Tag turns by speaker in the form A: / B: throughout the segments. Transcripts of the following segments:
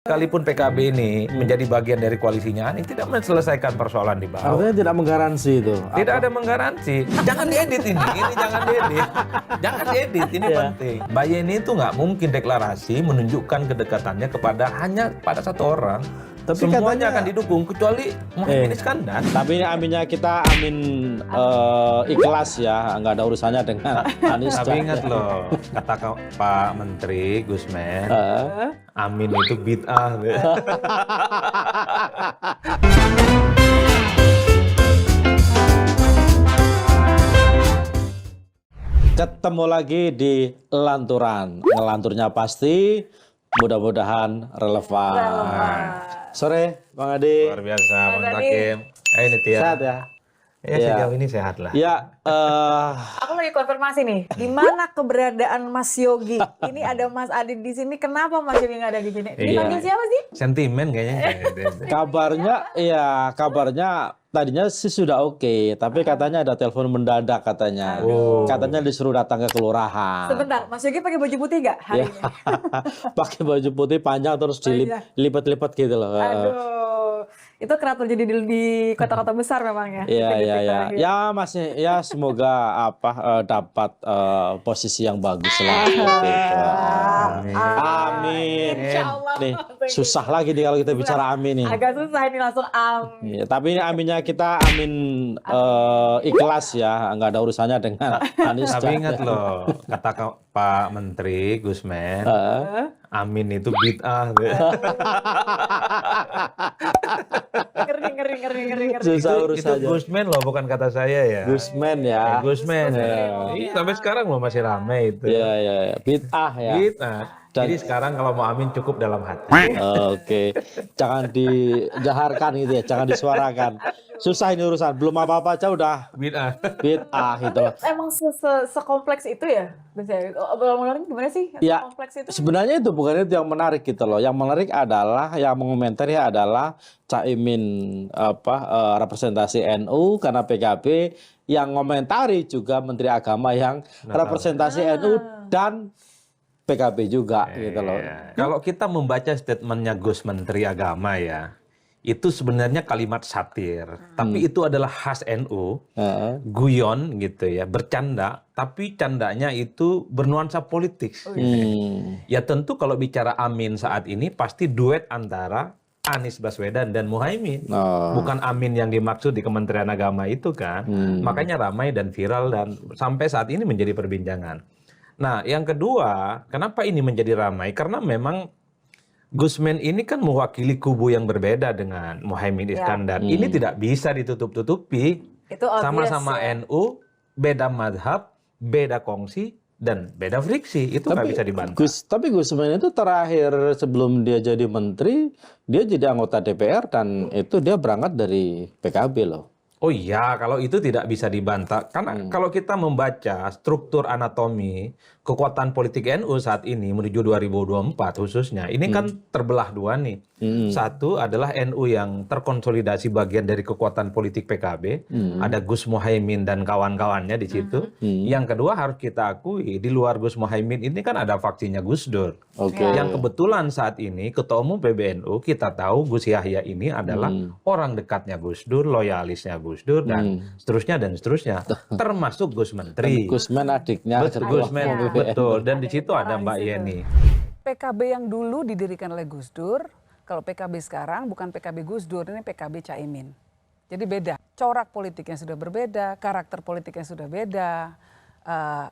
A: Sekalipun PKB ini menjadi bagian dari koalisinya Anies tidak menyelesaikan persoalan di bawah.
B: Artinya tidak menggaransi itu.
A: Tidak ada menggaransi. Jangan diedit ini jangan diedit. Jangan diedit, ini penting. Mbak Yeni itu nggak mungkin deklarasi menunjukkan kedekatannya kepada hanya pada satu orang.
B: Tapi
A: semuanya
B: katanya
A: akan didukung kecuali Muhaimin Iskandar.
B: Tapi ini aminnya kita amin ikhlas ya, nggak ada urusannya dengan Anies.
A: Tapi ingat loh, kata Pak Menteri Gusmen, amin itu bid'ah.
B: Ketemu lagi di Lanturan. Ngelanturnya pasti, mudah-mudahan relevan. Sore, Bang Adi.
A: Luar biasa, Bang
C: Tadi-
A: Takim. Ini Tia.
B: Sehat ya?
A: Ya,
B: Iya.
A: sejauh ini sehat lah.
B: Ya,
C: Aku lagi konfirmasi nih, di mana keberadaan Mas Yogi? Ini ada Mas Adi di sini. Kenapa Mas Yogi nggak ada di sini? Dipanggil siapa sih?
A: Sentimen kayaknya.
B: kabarnya tadinya sih sudah oke, tapi katanya ada telepon mendadak katanya.
A: Oh.
B: Katanya disuruh datang ke kelurahan.
C: Sebentar, Mas Yogi pakai baju putih nggak hari ini?
B: Pakai baju putih panjang terus dilipat-lipat gitu loh.
C: Aduh, itu kerap terjadi di kota-kota besar memang ya.
B: Iya,
C: Titik-titik
B: iya, iya.
C: terakhir.
B: Ya masih, ya semoga dapat posisi yang bagus lah. Seperti itu. Amin.
C: Insya Allah.
B: Nih, susah lagi nih kalau kita bicara amin nih.
C: Agak susah ini langsung
B: Iya, tapi ini aminnya kita amin ikhlas ya, nggak ada urusannya dengan Anies.
A: Tapi ingat loh, kata Pak Menteri Gusmen, amin itu bid'ah.
C: ngeri.
B: Susah
A: Itu
B: urusannya.
A: Gusmen loh, bukan kata saya ya.
B: Gusmen ya.
A: Gusmen. Iya, sampai sekarang loh masih ramai itu.
B: Iya, iya, iya. Bid'ah ya.
A: Bid'ah. Jadi sekarang kalau mau amin cukup dalam hati.
B: Oke, jangan dijaharkan gitu ya, jangan disuarakan. Susah ini urusan, belum apa-apa aja udah
A: Bid'ah.
B: bid'ah gitu.
C: Emang sekompleks itu ya? Obrolan gimana sih?
B: Ya,
C: Kompleks itu?
B: sebenarnya itu bukan itu yang menarik gitu loh. Yang menarik adalah yang mengomentari adalah Caimin representasi NU karena PKB, yang ngomentari juga Menteri Agama yang representasi NU dan PKB juga gitu loh.
A: Iya. Kalau kita membaca statementnya Gus Menteri Agama ya, itu sebenarnya kalimat satir. Tapi itu adalah khas NU, guyon gitu ya, bercanda. Tapi candanya itu bernuansa politik. Ya tentu kalau bicara amin saat ini pasti duet antara Anies Baswedan dan Muhaimin. Bukan amin yang dimaksud di Kementerian Agama itu kan. Makanya ramai dan viral dan sampai saat ini menjadi perbincangan. Nah, yang kedua, kenapa ini menjadi ramai? Karena memang Gusmen ini kan mewakili kubu yang berbeda dengan Muhaimin Iskandar. Ini tidak bisa ditutup-tutupi.
C: Itu obvious
A: Sama-sama
C: ya.
A: NU, beda madhab, beda kongsi, dan beda friksi. Itu nggak bisa dibantah.
B: Tapi Gusmen itu terakhir sebelum dia jadi menteri, dia jadi anggota DPR dan itu dia berangkat dari PKB loh.
A: Oh iya, kalau itu tidak bisa dibantah. Karena kalau kita membaca struktur anatomi kekuatan politik NU saat ini menuju 2024 khususnya, ini kan terbelah dua nih. Satu adalah NU yang terkonsolidasi bagian dari kekuatan politik PKB, ada Gus Muhaimin dan kawan-kawannya di situ. Yang kedua harus kita akui, di luar Gus Muhaimin ini kan ada faksinya Gus Dur.
B: Oke.
A: Yang kebetulan saat ini Ketua Umum PBNU kita tahu Gus Yahya ini adalah orang dekatnya Gus Dur, loyalisnya Gus Dur dan seterusnya, termasuk Gus Menteri.
B: Gusmen adiknya
A: Gusmen, betul. Dan di situ ada Mbak Yeni.
D: PKB yang dulu didirikan oleh Gus Dur, kalau PKB sekarang bukan PKB Gus Dur, ini PKB Caimin. Jadi beda, corak politiknya sudah berbeda, karakter politiknya sudah beda,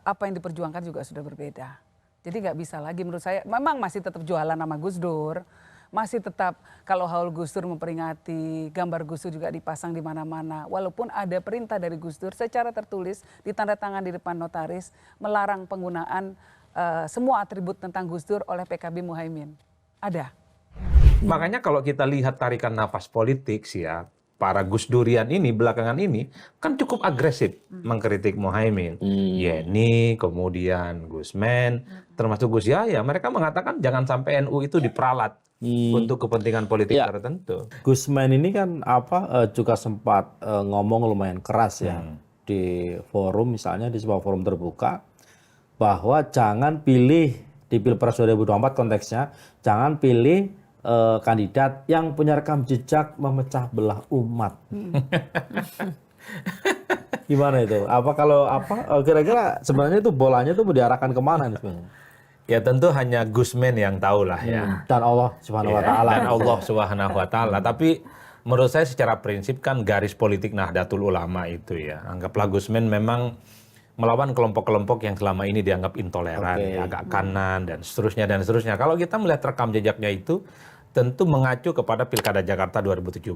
D: apa yang diperjuangkan juga sudah berbeda. Jadi nggak bisa lagi menurut saya, memang masih tetap jualan nama Gus Dur, masih tetap kalau haul Gus Dur memperingati, gambar Gus Dur juga dipasang di mana-mana. Walaupun ada perintah dari Gus Dur secara tertulis, ditandatangan di depan notaris, melarang penggunaan semua atribut tentang Gus Dur oleh PKB Muhaimin. Ada.
A: Makanya kalau kita lihat tarikan napas politik sih ya, para Gus Durian ini belakangan ini kan cukup agresif mengkritik Muhaimin. Yeni, kemudian Gusmen, termasuk Gus Yahya, mereka mengatakan jangan sampai NU itu diperalat untuk kepentingan politik tertentu.
B: Gusmen ini kan juga sempat ngomong lumayan keras ya di forum, misalnya di sebuah forum terbuka, bahwa jangan pilih di Pilpres 2024 konteksnya, jangan pilih kandidat yang punya rekam jejak memecah belah umat. Gimana itu? Kira-kira sebenarnya itu bolanya itu mau diarahkan kemana nih sebenarnya?
A: Ya tentu hanya Gusman yang tahu lah ya.
B: Dan Allah Subhanahu wa taala.
A: Dan Allah Subhanahu wa taala. Tapi menurut saya secara prinsip kan garis politik Nahdlatul Ulama itu ya. Anggaplah Gusman memang melawan kelompok-kelompok yang selama ini dianggap intoleran, ya, agak kanan dan seterusnya dan seterusnya. Kalau kita melihat rekam jejaknya itu tentu mengacu kepada Pilkada Jakarta 2017.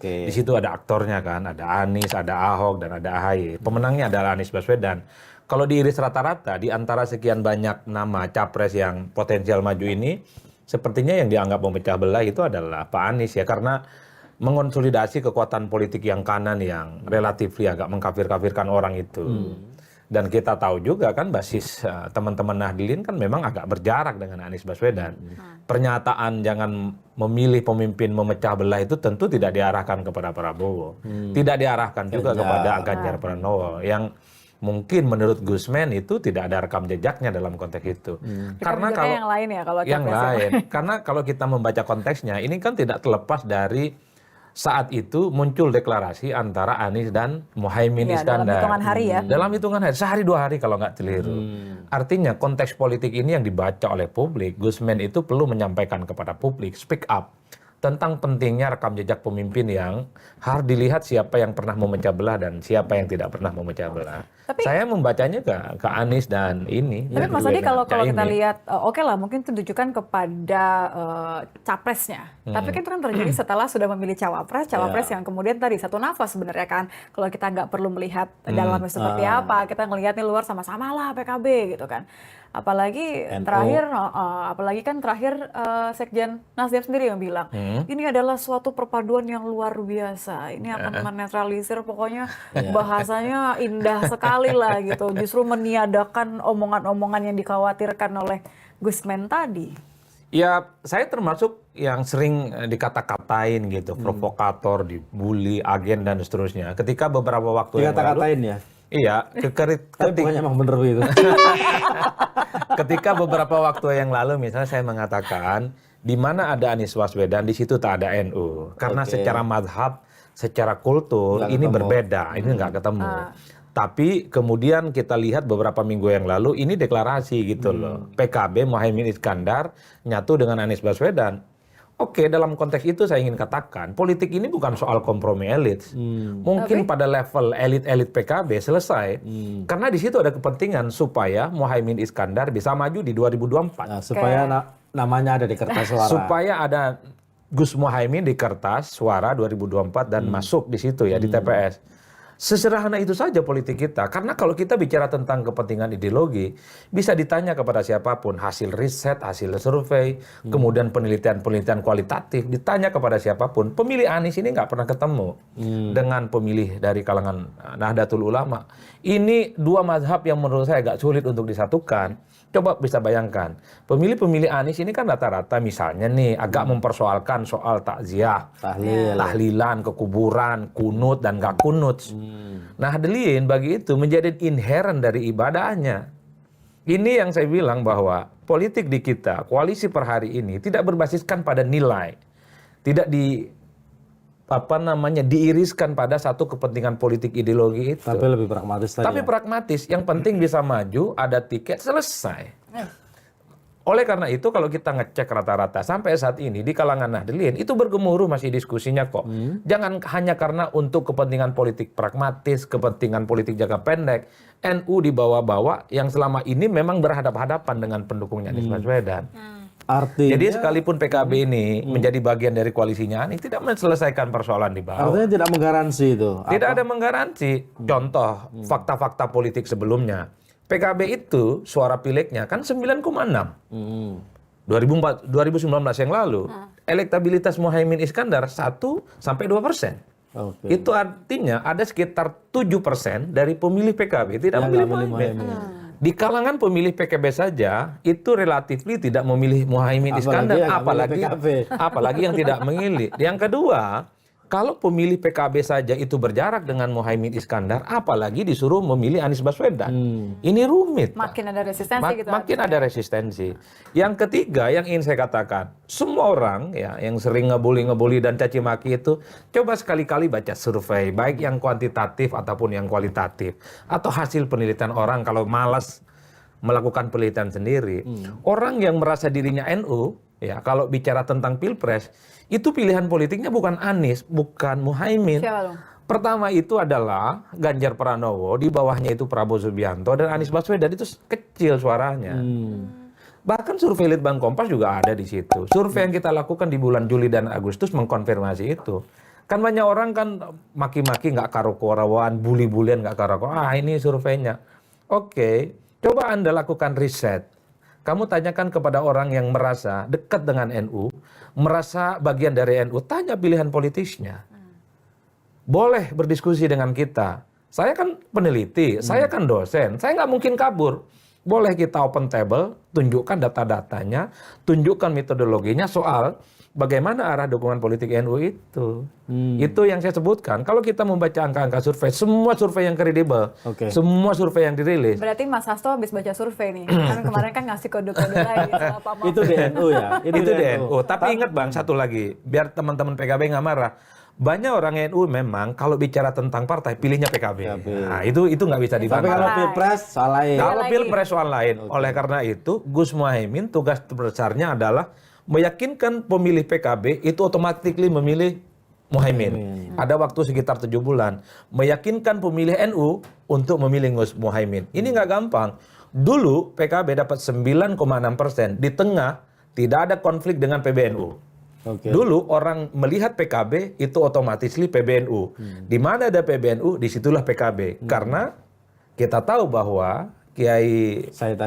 A: Di situ ada aktornya kan, ada Anies, ada Ahok dan ada AHY. Pemenangnya adalah Anies Baswedan. Kalau diiris rata-rata di antara sekian banyak nama capres yang potensial maju ini, sepertinya yang dianggap memecah belah itu adalah Pak Anies ya, karena mengonsolidasi kekuatan politik yang kanan yang relatif agak mengkafir-kafirkan orang itu. Dan kita tahu juga kan basis teman-teman Nahdlin kan memang agak berjarak dengan Anies Baswedan. Pernyataan jangan memilih pemimpin memecah belah itu tentu tidak diarahkan kepada Prabowo. Tidak diarahkan juga kepada Ganjar Pranowo yang mungkin menurut Gusman itu tidak ada rekam jejaknya dalam konteks itu. Karena kalau
C: yang lain ya kalau
A: yang
C: capresnya.
A: lain, karena kalau kita membaca konteksnya ini kan tidak terlepas dari saat itu muncul deklarasi antara Anies dan Muhaimin Iskandar.
C: Dalam hitungan hari ya.
A: Dalam hitungan hari, sehari 2 hari kalau nggak keliru. Artinya konteks politik ini yang dibaca oleh publik, Gusman itu perlu menyampaikan kepada publik, speak up tentang pentingnya rekam jejak pemimpin yang harus dilihat siapa yang pernah memecah belah dan siapa yang tidak pernah memecah belah. Saya membacanya ke Anies dan ini.
C: Tapi Mas Adi kalau kita lihat, oke lah mungkin itu ditujukan kepada capresnya. Tapi kan itu kan terjadi setelah sudah memilih cawapres yang kemudian tadi satu nafas sebenarnya kan. Kalau kita nggak perlu melihat dalamnya seperti apa, kita ngelihatnya luar sama-sama lah PKB gitu kan. Apalagi terakhir Sekjen Nasdem sendiri yang bilang ini adalah suatu perpaduan yang luar biasa. Ini akan menetralisir, pokoknya bahasanya indah sekali lah gitu. Justru meniadakan omongan-omongan yang dikhawatirkan oleh Gusman tadi.
A: Ya, saya termasuk yang sering dikata-katain gitu, provokator, dibully, agen dan seterusnya. Ketika beberapa waktu yang lalu,
B: Dikata-katain ya.
A: Iya,
B: Pokoknya emang bener begitu.
A: ketika beberapa waktu yang lalu misalnya saya mengatakan di mana ada Anies Baswedan di situ tak ada NU karena secara madhab, secara kultur
B: Nggak
A: ini
B: ketemu.
A: berbeda, ini nggak ketemu. Tapi kemudian kita lihat beberapa minggu yang lalu ini deklarasi gitu loh. PKB Muhaimin Iskandar nyatu dengan Anies Baswedan. Oke, dalam konteks itu saya ingin katakan, politik ini bukan soal kompromi elit. Mungkin pada level elit-elit PKB selesai. Karena di situ ada kepentingan supaya Muhaimin Iskandar bisa maju di 2024.
B: Nah, supaya namanya ada di kertas suara.
A: Supaya ada Gus Muhaimin di kertas suara 2024 dan masuk di situ ya, di TPS. Sesederhana itu saja politik kita. Karena kalau kita bicara tentang kepentingan ideologi, bisa ditanya kepada siapapun. Hasil riset, hasil survei, kemudian penelitian-penelitian kualitatif, ditanya kepada siapapun. Pemilih Anies ini nggak pernah ketemu dengan pemilih dari kalangan Nahdlatul Ulama. Ini dua mazhab yang menurut saya agak sulit untuk disatukan. Coba bisa bayangkan, pemilih-pemilih Anies ini kan rata-rata misalnya nih agak mempersoalkan soal takziah, tahlilan, kekuburan, kunut dan gak kunut. Nahdlin bagi itu menjadi inherent dari ibadahnya. Ini yang saya bilang bahwa politik di kita, koalisi per hari ini tidak berbasiskan pada nilai, tidak diiriskan pada satu kepentingan politik ideologi itu.
B: Tapi lebih pragmatis tadi.
A: Tapi pragmatis, yang penting bisa maju, ada tiket, selesai. Oleh karena itu kalau kita ngecek rata-rata sampai saat ini di kalangan Nahdlin itu bergemuruh masih diskusinya kok. Jangan hanya karena untuk kepentingan politik pragmatis, kepentingan politik jangka pendek, NU dibawa-bawa yang selama ini memang berhadapan-hadapan dengan pendukungnya Anies Baswedan.
B: Artinya,
A: jadi sekalipun PKB ini menjadi bagian dari koalisinya Anies tidak menyelesaikan persoalan di bawah.
B: Artinya tidak menggaransi itu.
A: Tidak ada menggaransi. Contoh fakta-fakta politik sebelumnya. PKB itu suara pileknya kan 9,6. 2019 yang lalu. Elektabilitas Muhaimin Iskandar 1-2%. Itu artinya ada sekitar 7% dari pemilih PKB tidak memilih Muhaimin. Di kalangan pemilih PKB saja itu relatif tidak memilih Muhaimin Iskandar, apalagi yang tidak memilih. Yang kedua, Kalau pemilih PKB saja itu berjarak dengan Muhaimin Iskandar, apalagi disuruh memilih Anies Baswedan. Ini rumit. Pak.
C: Makin ada resistensi gitu.
A: Makin ada resistensi. Yang ketiga yang ingin saya katakan, semua orang ya yang sering ngebully dan caci maki itu, coba sekali-kali baca survei, baik yang kuantitatif ataupun yang kualitatif, atau hasil penelitian orang kalau malas melakukan penelitian sendiri. Orang yang merasa dirinya NU, ya kalau bicara tentang Pilpres, itu pilihan politiknya bukan Anies, bukan Muhaimin.
C: Siapa dong?
A: Pertama itu adalah Ganjar Pranowo, di bawahnya itu Prabowo Subianto, dan Anies Baswedan itu kecil suaranya. Bahkan survei Litbang Kompas juga ada di situ. Survei yang kita lakukan di bulan Juli dan Agustus mengkonfirmasi itu. Kan banyak orang kan maki-maki nggak karo-karoan, bully-bulian nggak karo-karoan. Ini surveinya. Oke, coba Anda lakukan riset. Kamu tanyakan kepada orang yang merasa dekat dengan NU, merasa bagian dari NU, tanya pilihan politisnya. Boleh berdiskusi dengan kita. Saya kan peneliti, saya kan dosen, saya nggak mungkin kabur. Boleh kita open table, tunjukkan data-datanya, tunjukkan metodologinya soal bagaimana arah dukungan politik NU itu. Itu yang saya sebutkan. Kalau kita membaca angka-angka survei, semua survei yang kredibel, semua survei yang dirilis.
C: Berarti Mas Hasto habis baca survei nih. Kan kemarin kan ngasih kode-kode lagi.
B: Itu DNU ya?
A: Itu DNU. Tapi ingat Bang, satu lagi. Biar teman-teman PKB nggak marah. Banyak orang NU memang kalau bicara tentang partai, pilihnya PKB. Nah, itu nggak bisa dibantah.
B: Tapi kalau Pilpres soal lain.
A: Kalau Pilpres soal lain. Oleh karena itu, Gus Muhaimin tugas terbesarnya adalah meyakinkan pemilih PKB itu otomatis memilih Muhaimin. Ada waktu sekitar 7 bulan. Meyakinkan pemilih NU untuk memilih Gus Muhaimin. Ini nggak gampang. Dulu PKB dapat 9,6%. Di tengah tidak ada konflik dengan PBNU. Dulu orang melihat PKB itu otomatis PBNU. Di mana ada PBNU, disitulah PKB. Karena kita tahu bahwa Kiai Said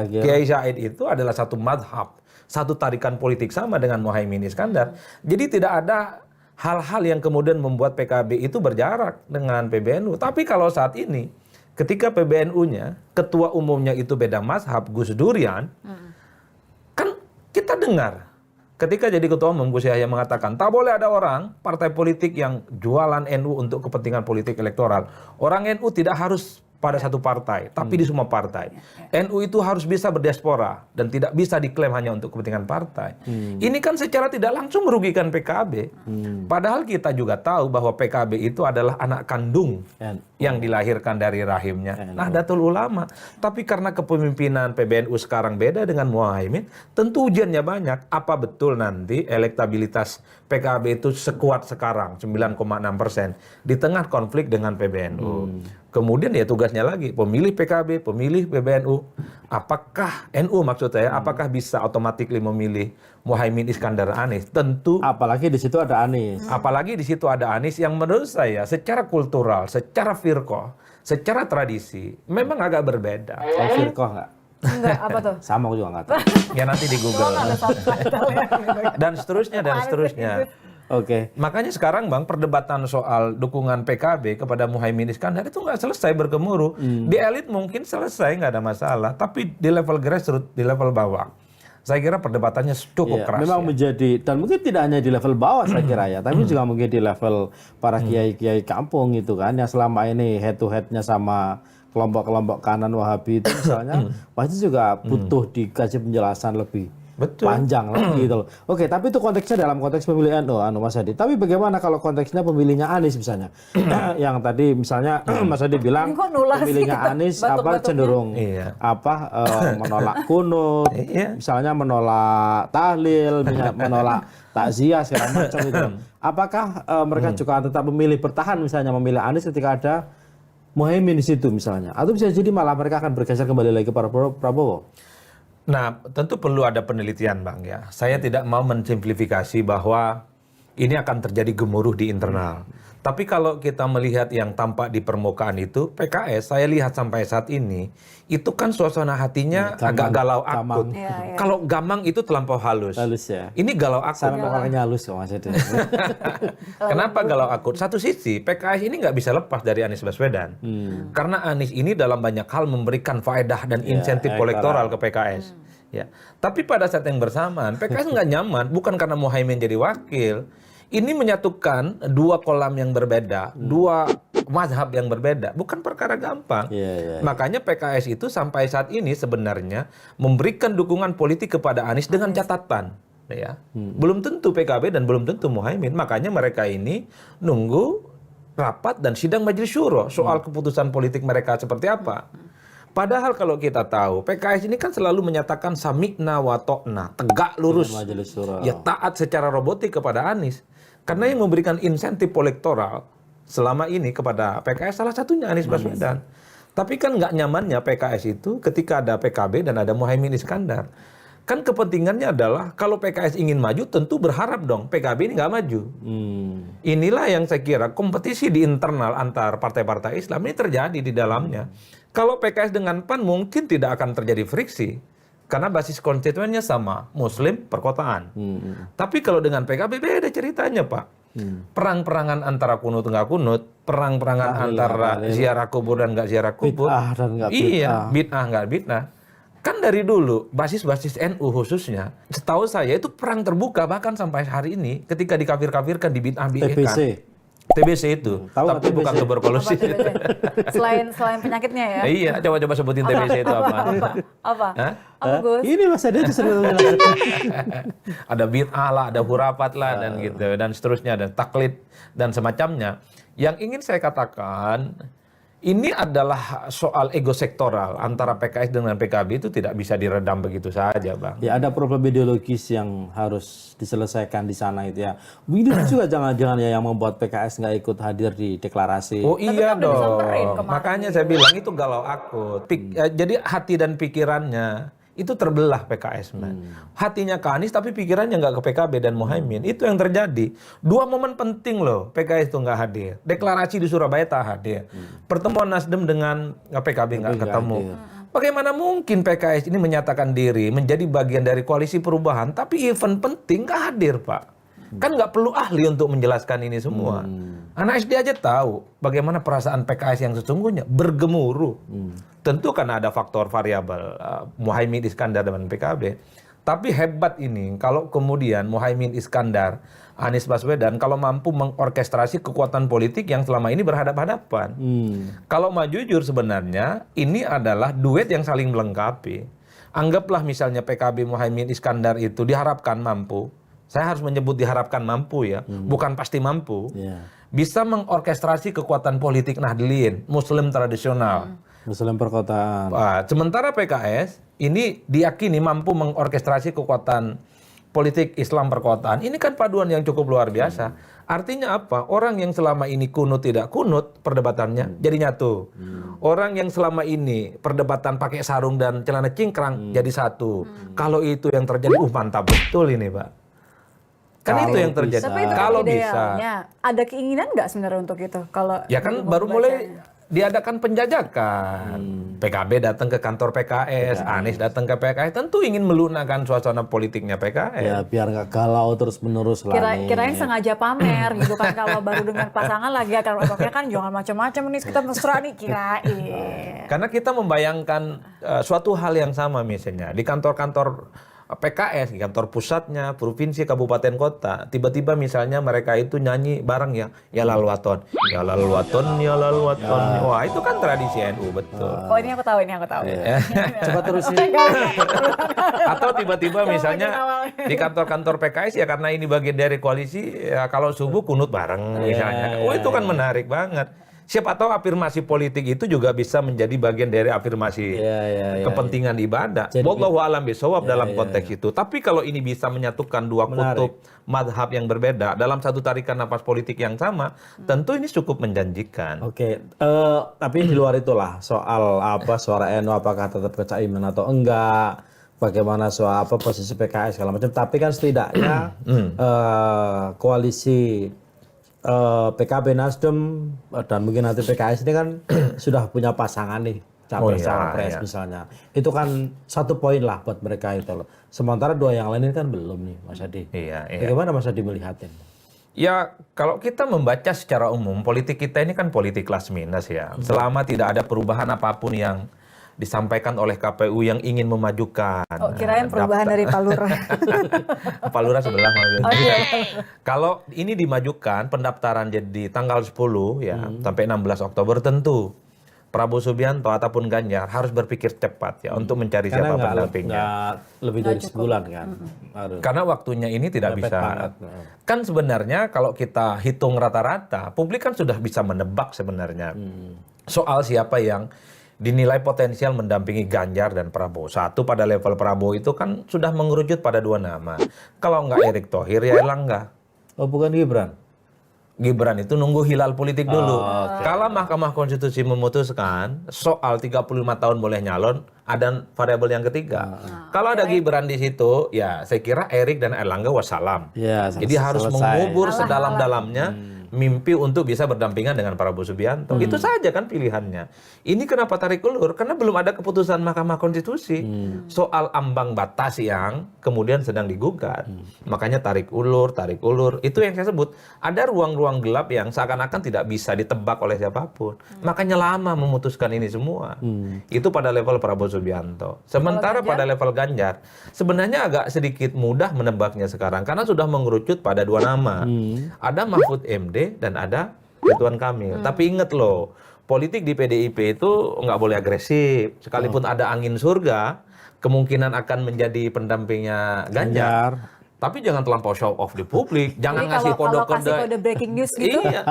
A: itu adalah satu madhab, satu tarikan politik sama dengan Muhaimin Iskandar. Jadi tidak ada hal-hal yang kemudian membuat PKB itu berjarak dengan PBNU. Tapi kalau saat ini, ketika PBNU-nya, ketua umumnya itu beda mazhab, Gus Durian, kan kita dengar. Ketika jadi ketua umum, Gus Yahya mengatakan, tak boleh ada orang, partai politik yang jualan NU untuk kepentingan politik elektoral. Orang NU tidak harus pada satu partai, tapi di semua partai. NU itu harus bisa berdiaspora dan tidak bisa diklaim hanya untuk kepentingan partai. Ini kan secara tidak langsung merugikan PKB. Padahal kita juga tahu bahwa PKB itu adalah anak kandung yang dilahirkan dari rahimnya Nahdlatul Ulama. Tapi karena kepemimpinan PBNU sekarang beda dengan Muhaimin, tentu ujiannya banyak. Apa betul nanti elektabilitas PKB itu sekuat sekarang, 9,6%, di tengah konflik dengan PBNU. Kemudian ya tugasnya lagi, pemilih PKB, pemilih PBNU, apakah NU maksud saya, apakah bisa otomatis memilih Muhaimin Iskandar Anies? Tentu.
B: Apalagi di situ ada Anies.
A: Apalagi di situ ada Anies yang menurut saya secara kultural, secara firqah, secara tradisi, memang agak berbeda.
B: Firqah nggak?
C: Enggak, apa tuh?
B: Sama juga nggak tahu.
A: Ya nanti di Google. Dan seterusnya, dan seterusnya. Makanya sekarang Bang, perdebatan soal dukungan PKB kepada Muhaimin Iskandar itu nggak selesai bergemuruh. Di elit mungkin selesai, nggak ada masalah. Tapi di level grassroots, di level bawah, saya kira perdebatannya cukup keras.
B: Memang menjadi, dan mungkin tidak hanya di level bawah saya kira ya, tapi juga mungkin di level para kiai-kiai kampung itu kan, yang selama ini head to headnya sama kelompok-kelompok kanan Wahabi itu misalnya, pasti juga butuh dikaji penjelasan lebih panjang lagi gitu loh. Tapi itu konteksnya dalam konteks pemilihan Mas Hadi. Tapi bagaimana kalau konteksnya pemilihnya Anies misalnya? Yang tadi misalnya Mas Hadi bilang pemilihnya Anies cenderung menolak kunut, misalnya menolak tahlil, menolak takziah segala macam itu. Apakah mereka juga tetap memilih bertahan misalnya memilih Anies ketika ada Muhaimin di situ misalnya? Atau bisa jadi malah mereka akan bergeser kembali lagi ke Prabowo?
A: Nah, tentu perlu ada penelitian Bang ya. Saya tidak mau mensimplifikasi bahwa ini akan terjadi gemuruh di internal. Tapi kalau kita melihat yang tampak di permukaan itu, PKS saya lihat sampai saat ini, itu kan suasana hatinya agak galau akut. Kalau gamang itu terlampau halus.
B: Ya.
A: Ini galau akut.
B: Sama orangnya halus kok Mas Hadi.
A: Kenapa galau akut? Satu sisi, PKS ini nggak bisa lepas dari Anies Baswedan. Karena Anies ini dalam banyak hal memberikan faedah dan insentif elektoral ke PKS. Ya. Tapi pada saat yang bersamaan, PKS nggak nyaman, bukan karena Muhaimin jadi wakil. Ini menyatukan dua kolam yang berbeda, dua mazhab yang berbeda, bukan perkara gampang. Makanya PKS itu sampai saat ini sebenarnya memberikan dukungan politik kepada Anies dengan catatan, ya. Belum tentu PKB dan belum tentu Muhaimin. Makanya mereka ini nunggu rapat dan sidang Majelis Syuro soal keputusan politik mereka seperti apa. Padahal kalau kita tahu, PKS ini kan selalu menyatakan samikna wa to'na, tegak lurus, ya taat secara robotik kepada Anies. Karena yang memberikan insentif elektoral selama ini kepada PKS salah satunya Anies Baswedan. Tapi kan nggak nyamannya PKS itu ketika ada PKB dan ada Muhaimin Iskandar. Kan kepentingannya adalah kalau PKS ingin maju tentu berharap dong PKB ini nggak maju. Inilah yang saya kira kompetisi di internal antar partai-partai Islam ini terjadi di dalamnya. Kalau PKS dengan PAN mungkin tidak akan terjadi friksi. Karena basis konstituennya sama, Muslim perkotaan. Tapi kalau dengan PKB beda ceritanya Pak. Perang-perangan antara kunut nggak kunut, perang-perangan antara ziarah kubur dan nggak ziarah kubur.
B: Bid'ah dan nggak bid'ah.
A: Iya, bid'ah nggak bid'ah. Kan dari dulu, basis-basis NU khususnya, setahu saya itu perang terbuka bahkan sampai hari ini ketika dikafir-kafirkan di bid'ah
B: TBC.
A: TBC itu,
B: Tahu
A: tapi
B: nggak
A: bukan
B: TBC?
A: tuberkulosis.
C: Apa TBC? Selain penyakitnya ya.
A: Iya, coba-coba sebutin TBC itu apa?
C: Apa?
A: Hah?
C: Apa Gus?
B: Ini Mas Ade itu sering menjelaskan.
A: Ada bid'ah lah, ada hurafat lah dan gitu dan seterusnya, ada taklid dan semacamnya. Yang ingin saya katakan ini adalah soal ego sektoral antara PKS dengan PKB itu tidak bisa diredam begitu saja, Bang.
B: Ya ada problem ideologis yang harus diselesaikan di sana itu ya. Itu juga jangan-jangan ya yang membuat PKS nggak ikut hadir di deklarasi.
A: Oh iya
C: kan udah disamperin
A: dong.
C: kemarin
A: Makanya saya bilang itu galau akut. Jadi hati dan pikirannya itu terbelah PKS. Hatinya ke Anies tapi pikirannya nggak ke PKB dan Muhaimin. Itu yang terjadi. Dua momen penting loh PKS itu nggak hadir. Deklarasi di Surabaya tak hadir. Pertemuan Nasdem dengan PKB nggak ketemu. Bagaimana mungkin PKS ini menyatakan diri menjadi bagian dari koalisi perubahan tapi event penting nggak hadir Pak. Kan nggak perlu ahli untuk menjelaskan ini semua. Anak SD aja tahu bagaimana perasaan PKS yang sesungguhnya bergemuruh. Tentu karena ada faktor variabel Muhaimin Iskandar dan PKB. Tapi hebat ini kalau kemudian Muhaimin Iskandar, Anies Baswedan kalau mampu mengorkestrasi kekuatan politik yang selama ini berhadap-hadapan. Kalau mau jujur sebenarnya ini adalah duet yang saling melengkapi. Anggaplah misalnya PKB Muhaimin Iskandar itu diharapkan mampu. Saya harus menyebut diharapkan mampu ya, bukan pasti mampu. Bisa mengorkestrasi kekuatan politik Nahdlin, Muslim tradisional.
B: Muslim perkotaan.
A: Sementara PKS ini diyakini mampu mengorkestrasi kekuatan politik Islam perkotaan. Ini kan paduan yang cukup luar biasa. Artinya apa? Orang yang selama ini kunut tidak kunut perdebatannya jadi nyatu. Orang yang selama ini perdebatan pakai sarung dan celana cingkrang jadi satu. Kalau itu yang terjadi, mantap betul ini Pak. Kan
B: Kalau
A: itu yang terjadi.
C: Tapi itu
A: Kalau
C: idealnya. Ada keinginan nggak sebenarnya untuk itu? Kalau
A: ya kan baru mulai diadakan penjajakan. PKB datang ke kantor PKS, Anies datang ke PKS, tentu ingin melunakkan suasana politiknya PKS.
B: Ya biar nggak galau terus menerus lah.
C: Kirain sengaja pamer gitu kan kalau baru dengan pasangan lagi akan otoknya kan jangan macam-macam nih kita mesra nih kirain.
A: Karena kita membayangkan suatu hal yang sama misalnya di kantor-kantor PKS, di kantor pusatnya, provinsi, kabupaten, kota, tiba-tiba misalnya mereka itu nyanyi bareng ya lalu waton, ya lalu waton, ya lalu waton. Wah itu kan tradisi NU betul.
C: Oh ini aku tahu.
B: Coba terusin.
A: Atau tiba-tiba misalnya di kantor-kantor PKS ya karena ini bagian dari koalisi ya kalau subuh kunut bareng misalnya. Oh itu kan menarik banget. Siapa tahu afirmasi politik itu juga bisa menjadi bagian dari afirmasi kepentingan ibadah. Wallahu a'lam bishawab dalam konteks itu. Tapi kalau ini bisa menyatukan dua kutub madhab yang berbeda dalam satu tarikan napas politik yang sama, tentu ini cukup menjanjikan.
B: Oke, tapi di luar itulah soal suara NU apakah tetap ke Caimin atau enggak, bagaimana soal posisi PKS segala macam. Tapi kan setidaknya koalisi PKB Nasdem dan mungkin nanti PKS ini kan sudah punya pasangan nih capres misalnya. Itu kan satu poin lah buat mereka itu loh. Sementara dua yang lain ini kan belum nih Mas Adi. Bagaimana Mas Adi melihatnya?
A: Ya kalau kita membaca secara umum politik kita ini kan politik kelas minus ya. Selama tidak ada perubahan apapun yang disampaikan oleh KPU yang ingin memajukan.
C: Oh, kirain perubahan dari Pak Lurah.
A: Pak Lurah sebelah maksudnya.
C: Oh, iya.
A: Kalau ini dimajukan pendaftaran jadi tanggal 10 ya sampai 16 Oktober tentu Prabowo Subianto ataupun Ganjar harus berpikir cepat ya untuk mencari
B: Karena
A: siapa pendampingnya.
B: nggak lebih dari sebulan kan. Harus.
A: Karena waktunya ini tidak
B: Mepet
A: bisa.
B: banget.
A: Kan sebenarnya kalau kita hitung rata-rata, publik kan sudah bisa menebak sebenarnya soal siapa yang dinilai potensial mendampingi Ganjar dan Prabowo. Satu pada level Prabowo itu kan sudah mengerucut pada 2 nama. Kalau nggak Erick Thohir ya Erlangga.
B: Oh bukan Gibran?
A: Gibran itu nunggu hilal politik dulu.
B: Oh,
A: Kalau Mahkamah Konstitusi memutuskan soal 35 tahun boleh nyalon, ada variabel yang ketiga. Kalau ada Gibran di situ, ya saya kira Erik dan Erlangga wassalam.
B: Ya,
A: Jadi harus
B: selesai.
A: mengubur sedalam-dalamnya mimpi untuk bisa berdampingan dengan Prabowo Subianto. Itu saja kan pilihannya. Ini kenapa tarik ulur? Karena belum ada keputusan Mahkamah Konstitusi soal ambang batas yang kemudian sedang digugat. Makanya tarik ulur. Itu yang saya sebut. Ada ruang-ruang gelap yang seakan-akan tidak bisa ditebak oleh siapapun. Makanya lama memutuskan ini semua. Itu pada level Prabowo Subianto. Sementara pada level Ganjar, sebenarnya agak sedikit mudah menebaknya sekarang. Karena sudah mengerucut pada 2 nama. Ada Mahfud MD dan ada Ridwan Kamil. Tapi ingat loh, politik di PDIP itu nggak boleh agresif. Sekalipun ada angin surga, kemungkinan akan menjadi pendampingnya Ganjar. Tapi jangan terlampau show off di publik, jangan
C: Jadi
A: ngasih
C: kalau kasih
A: kode-kode.
C: kode breaking news gitu.
A: Iya,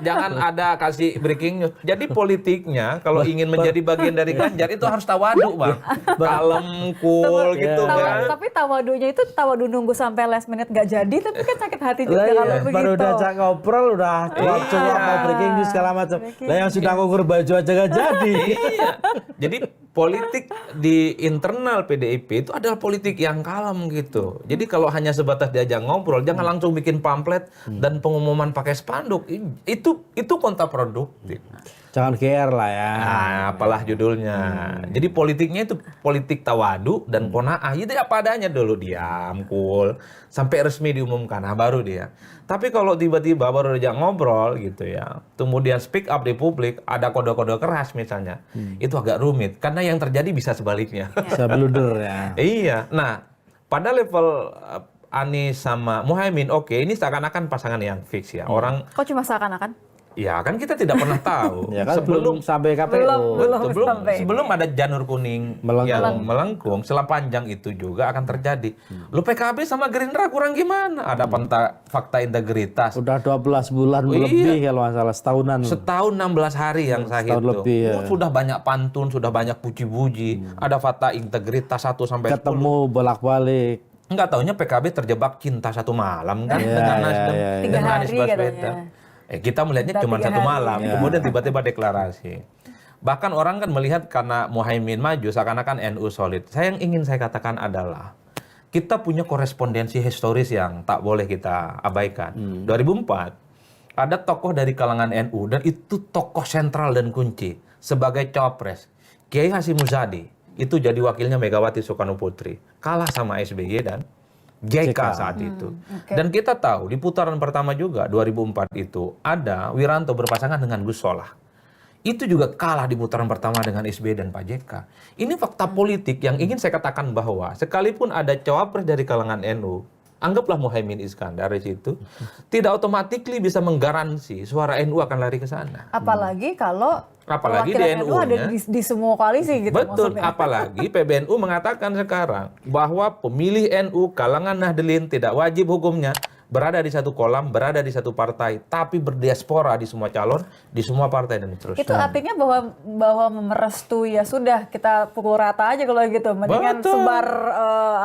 A: jangan ada kasih breaking news. Jadi politiknya kalau ingin menjadi bagian dari Ganjar itu harus tawadu, Bang. Kalem, cool gitu kan.
C: Tapi tawadunya itu tawadu nunggu sampai last minute gak jadi, tapi kan sakit hati juga
B: Lah,
C: kalau
B: iya.
C: begitu.
B: Baru diajak ngobrol udah cuap-cuap mau breaking news segala macam. Lah yang sudah ngukur baju aja gak jadi.
A: Iya. Jadi politik di internal PDIP itu adalah politik yang kalem gitu. Jadi kalau hanya sebatas diajak ngobrol, jangan langsung bikin pamflet dan pengumuman pakai spanduk. Itu kontraproduktif.
B: Jangan GR lah ya.
A: Nah, apalah judulnya. Jadi politiknya itu politik tawadu dan qanaah. Itu apa adanya dulu, diam, cool, sampai resmi diumumkan. Nah, baru dia. Tapi kalau tiba-tiba baru diajak ngobrol gitu ya, kemudian speak up di publik, ada kode-kode keras misalnya, itu agak rumit. Karena yang terjadi bisa sebaliknya.
B: Bisa blunder ya.
A: Iya. Nah, pada level Anies sama Muhaimin, oke, ini seakan-akan pasangan yang fix ya. Orang
C: Kok cuma seakan-akan?
A: ya kan kita tidak pernah tahu.
B: Ya kan belum sampai KPU.
A: Sebelum ada janur kuning yang melengkung, sepanjang itu juga akan terjadi. Lu PKB sama Gerindra kurang gimana? Ada fakta integritas.
B: Udah 12 bulan lebih kalau nggak salah, setahunan.
A: Setahun 16 hari yang saya
B: Setahun
A: hitung.
B: lebih, ya.
A: Sudah banyak pantun, sudah banyak puji-puji. Ada fakta integritas 1 sampai 10.
B: Ketemu bolak-balik.
A: Enggak taunya PKB terjebak cinta 1 malam kan dengan Nasdem,
C: 3
A: dengan Anies
C: hari
A: Baswedan.
C: katanya.
A: Kita melihatnya cuma 1 malam, kemudian tiba-tiba deklarasi. Bahkan orang kan melihat karena Muhaimin maju seakan-akan NU solid. Yang ingin saya katakan adalah kita punya korespondensi historis yang tak boleh kita abaikan. 2004 ada tokoh dari kalangan NU dan itu tokoh sentral dan kunci sebagai cawapres. Kiai Hasyim Muzadi itu jadi wakilnya Megawati Soekarno Putri, kalah sama SBY dan JK saat itu. Dan kita tahu di putaran pertama juga 2004 itu ada Wiranto berpasangan dengan Gus Solah. Itu juga kalah di putaran pertama dengan SBY dan Pak JK. Ini fakta politik yang ingin saya katakan bahwa sekalipun ada cawapres dari kalangan NU, anggaplah Muhaimin Iskandar di situ, tidak otomatis bisa menggaransi suara NU akan lari ke sana.
C: Apalagi kalau
A: Apalagi
C: perwakilan
A: di NU
C: ada di semua koalisi gitu.
A: Betul,
C: maksudnya.
A: apalagi PBNU mengatakan sekarang bahwa pemilih NU kalangan Nahdlin tidak wajib hukumnya berada di satu kolam, berada di satu partai, tapi berdiaspora di semua calon, di semua partai dan seterusnya.
C: Itu artinya bahwa merestui ya sudah kita pukul rata aja kalau gitu. Mendingan
A: Betul.
C: sebar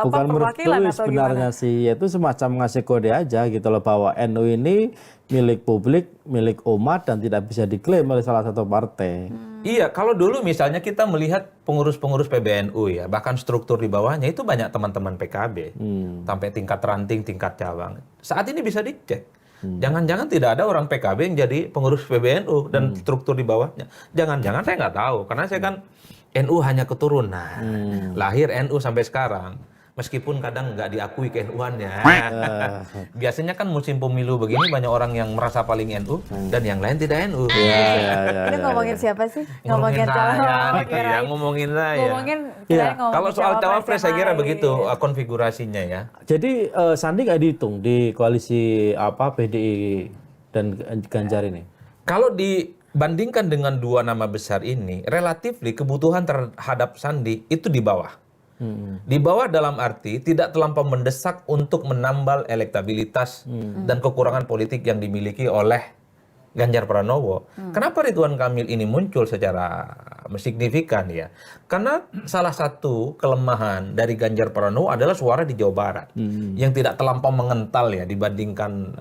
B: Bukan
C: perwakilan
B: merestui
C: atau
B: sebenarnya
C: gimana?
B: sih, itu semacam ngasih kode aja gitu loh, bahwa NU ini milik publik, milik umat dan tidak bisa diklaim oleh salah satu partai.
A: Iya, kalau dulu misalnya kita melihat pengurus-pengurus PBNU ya, bahkan struktur di bawahnya itu banyak teman-teman PKB, sampai tingkat ranting, tingkat cabang. Saat ini bisa dicek. Jangan-jangan tidak ada orang PKB yang jadi pengurus PBNU dan struktur di bawahnya. Jangan-jangan saya nggak tahu, karena saya kan NU hanya keturunan, lahir NU sampai sekarang. Meskipun kadang nggak diakui ke-NU-annya. Biasanya kan musim pemilu begini banyak orang yang merasa paling NU dan yang lain tidak NU.
C: Ini ngomongin siapa sih?
A: Ngomongin saya
C: calon.
A: gitu ya, ngomongin saya.
C: Ngomongin,
B: Iya.
C: ngomongin
A: Kalau soal cawapres saya kira
C: yang
A: begitu
C: lain.
A: konfigurasinya ya.
B: Jadi Sandi nggak dihitung di koalisi PDI dan Ganjar ini?
A: Kalau dibandingkan dengan dua nama besar ini, relatif kebutuhan terhadap Sandi itu di bawah. Di bawah dalam arti tidak terlampau mendesak untuk menambal elektabilitas dan kekurangan politik yang dimiliki oleh Ganjar Pranowo. Kenapa Ridwan Kamil ini muncul secara signifikan ya? Karena salah satu kelemahan dari Ganjar Pranowo adalah suara di Jawa Barat yang tidak terlampau mengental ya dibandingkan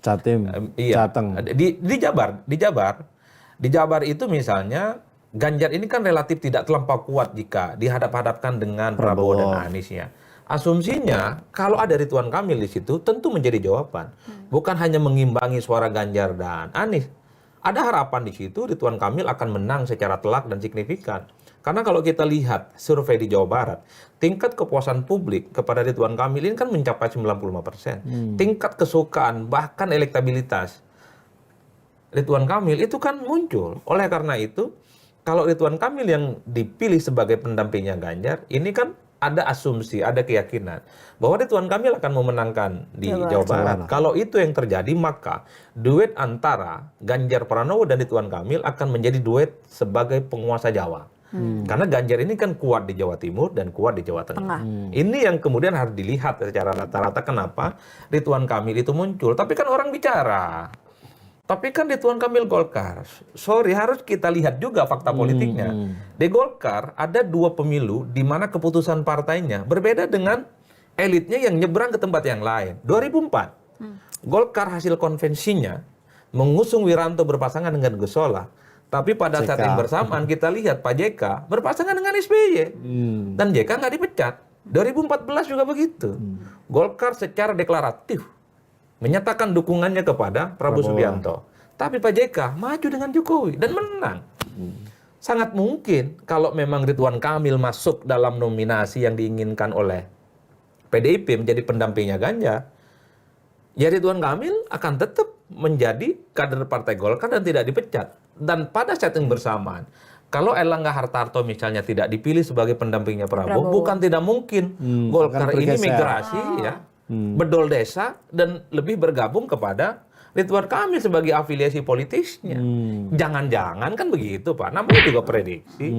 B: Jatim,
A: iya.
B: Jateng.
A: Di Jabar itu misalnya Ganjar ini kan relatif tidak terlampau kuat jika dihadap-hadapkan dengan Prabowo dan Anies ya. Asumsinya kalau ada Ridwan Kamil di situ tentu menjadi jawaban. Bukan hanya mengimbangi suara Ganjar dan Anies. Ada harapan di situ Ridwan Kamil akan menang secara telak dan signifikan. Karena kalau kita lihat survei di Jawa Barat, tingkat kepuasan publik kepada Ridwan Kamil ini kan mencapai 95%. Tingkat kesukaan bahkan elektabilitas Ridwan Kamil itu kan muncul. Oleh karena itu, kalau Ridwan Kamil yang dipilih sebagai pendampingnya Ganjar, ini kan ada asumsi, ada keyakinan bahwa Ridwan Kamil akan memenangkan di Jawa Barat. Kalau itu yang terjadi, maka duet antara Ganjar Pranowo dan Ridwan Kamil akan menjadi duet sebagai penguasa Jawa. Karena Ganjar ini kan kuat di Jawa Timur dan kuat di Jawa Tengah. Ini yang kemudian harus dilihat secara rata-rata kenapa Ridwan Kamil itu muncul. Tapi kan orang bicara. Tapi kan Ridwan Kamil Golkar. Sorry, harus kita lihat juga fakta politiknya. Di Golkar ada 2 pemilu di mana keputusan partainya berbeda dengan elitnya yang nyebrang ke tempat yang lain. 2004, Golkar hasil konvensinya mengusung Wiranto berpasangan dengan Gus Solah. Tapi pada saat yang bersamaan kita lihat Pak JK berpasangan dengan SBY. Dan JK nggak dipecat. 2014 juga begitu. Golkar secara deklaratif menyatakan dukungannya kepada Prabowo Subianto. Tapi Pak JK maju dengan Jokowi dan menang. Sangat mungkin kalau memang Ridwan Kamil masuk dalam nominasi yang diinginkan oleh PDIP menjadi pendampingnya Ganjar, ya Ridwan Kamil akan tetap menjadi kader Partai Golkar dan tidak dipecat. Dan pada saat yang bersamaan, kalau Erlangga Hartarto misalnya tidak dipilih sebagai pendampingnya Prabowo, bukan tidak mungkin Golkar ini migrasi ya. Bedol desa dan lebih bergabung kepada Ridwan Kamil sebagai afiliasi politisnya. Jangan-jangan kan begitu Pak, namanya juga prediksi.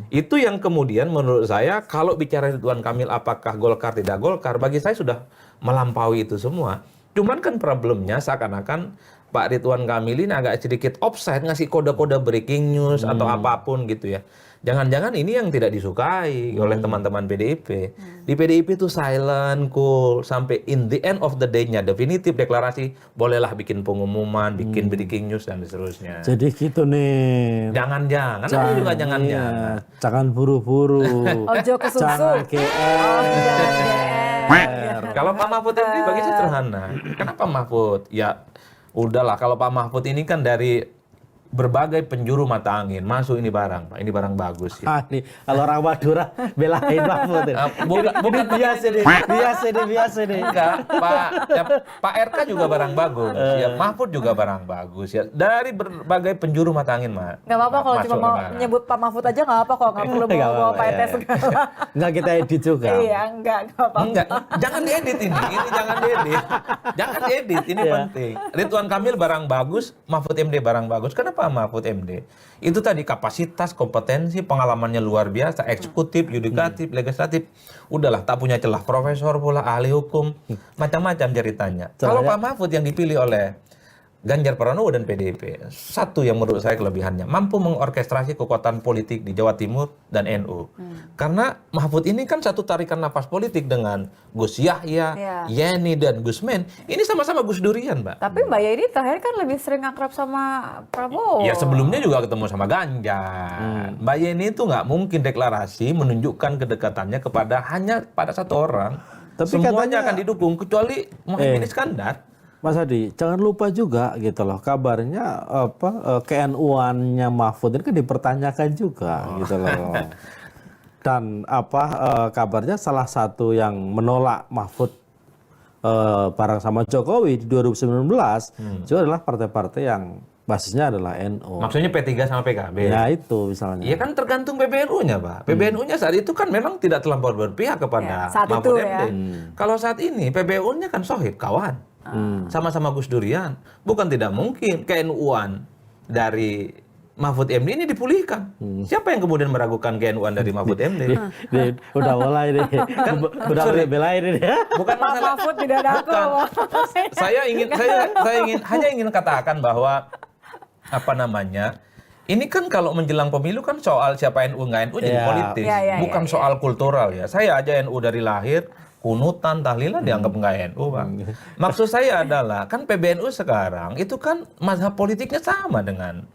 A: Itu yang kemudian menurut saya kalau bicara Ridwan Kamil apakah Golkar tidak Golkar, bagi saya sudah melampaui itu semua. Cuman kan problemnya seakan-akan Pak Ridwan Kamil ini agak sedikit offside ngasih kode-kode breaking news atau apapun gitu ya. Jangan-jangan ini yang tidak disukai oleh teman-teman PDIP. Di PDIP itu silent, cool, sampai in the end of the day-nya definitif deklarasi, bolehlah bikin pengumuman, bikin breaking news dan seterusnya.
B: Jadi gitu nih.
A: Jangan-jangan, ada juga jangan-jangan.
B: Jangan buru-buru.
C: Ojo ke susu.
B: Jangan GR.
A: Kalau Pak Mahfud ini bagi saya sederhana. Kenapa Mahfud? Ya udahlah, kalau Pak Mahfud ini kan dari berbagai penjuru mata angin masuk ini barang Pak, ini barang bagus ya.
B: Nih, kalau orang Madura belain Mahfud.
A: Bukan
B: biasa deh.
A: Enggak, Pak RK juga barang bagus, ya Mahfud juga barang bagus ya. Dari berbagai penjuru mata angin Mak.
C: Nggak apa-apa kalau cuma mau
A: barang.
C: nyebut Pak Mahfud aja nggak apa-apa kok, nggak perlu bawa Pak ET segala.
B: Enggak kita edit juga.
C: Iya, nggak apa-apa.
A: Enggak, jangan diedit ini jangan diedit. Jangan diedit, ini penting. Ridwan Kamil barang bagus, Mahfud MD barang bagus. Kenapa Mahfud MD? Itu tadi kapasitas, kompetensi, pengalamannya luar biasa, eksekutif, yudikatif, legislatif. Udahlah, tak punya celah, profesor pula, ahli hukum, macam-macam ceritanya. Kalau Pak Mahfud yang dipilih oleh Ganjar Pranowo dan PDIP, satu yang menurut saya kelebihannya, mampu mengorkestrasi kekuatan politik di Jawa Timur dan NU. Karena Mahfud ini kan satu tarikan napas politik dengan Gus Yahya, Yeni, dan Gus Men. Ini sama-sama Gus Durian, Mbak.
C: Tapi Mbak Yeni terakhir kan lebih sering akrab sama Prabowo.
A: Ya sebelumnya juga ketemu sama Ganjar. Mbak Yeni itu nggak mungkin deklarasi menunjukkan kedekatannya kepada hanya pada satu orang.
B: Tapi
A: semuanya
B: katanya-
A: akan didukung kecuali Muhaimin Iskandar.
B: Mas Hadi, jangan lupa juga gitu loh, kabarnya ke NU-annya Mahfud ini kan dipertanyakan juga gitu loh. Dan kabarnya salah satu yang menolak Mahfud bareng sama Jokowi di 2019 itu adalah partai-partai yang basisnya adalah NU.
A: Maksudnya P3 sama PKB.
B: Ya itu misalnya.
A: Iya kan tergantung PBNU-nya, Pak. PBNU-nya saat itu kan memang tidak terlampau berpihak kepada
C: saat
A: Mahfud
C: itu,
A: MD.
C: ya.
A: Kalau saat ini PBNU-nya kan sohib, kawan. Sama-sama Gus Durian. Bukan tidak mungkin KNU-an dari Mahfud MD ini dipulihkan. Siapa yang kemudian meragukan KNU-an dari Mahfud MD?
B: Udah mulai nih. Udah mulai belain ini.
A: Bukan
C: Pak
A: masalah.
C: Mahfud tidak ada aku.
A: Saya hanya ingin katakan bahwa ini kan kalau menjelang pemilu kan soal siapa NU nggak NU jadi
B: Ya.
A: politis,
C: Ya,
A: bukan soal kultural ya. Saya aja NU dari lahir, kunutan, tahlilan dianggap nggak NU, Bang. Maksud saya adalah kan PBNU sekarang itu kan mazhab politiknya sama dengan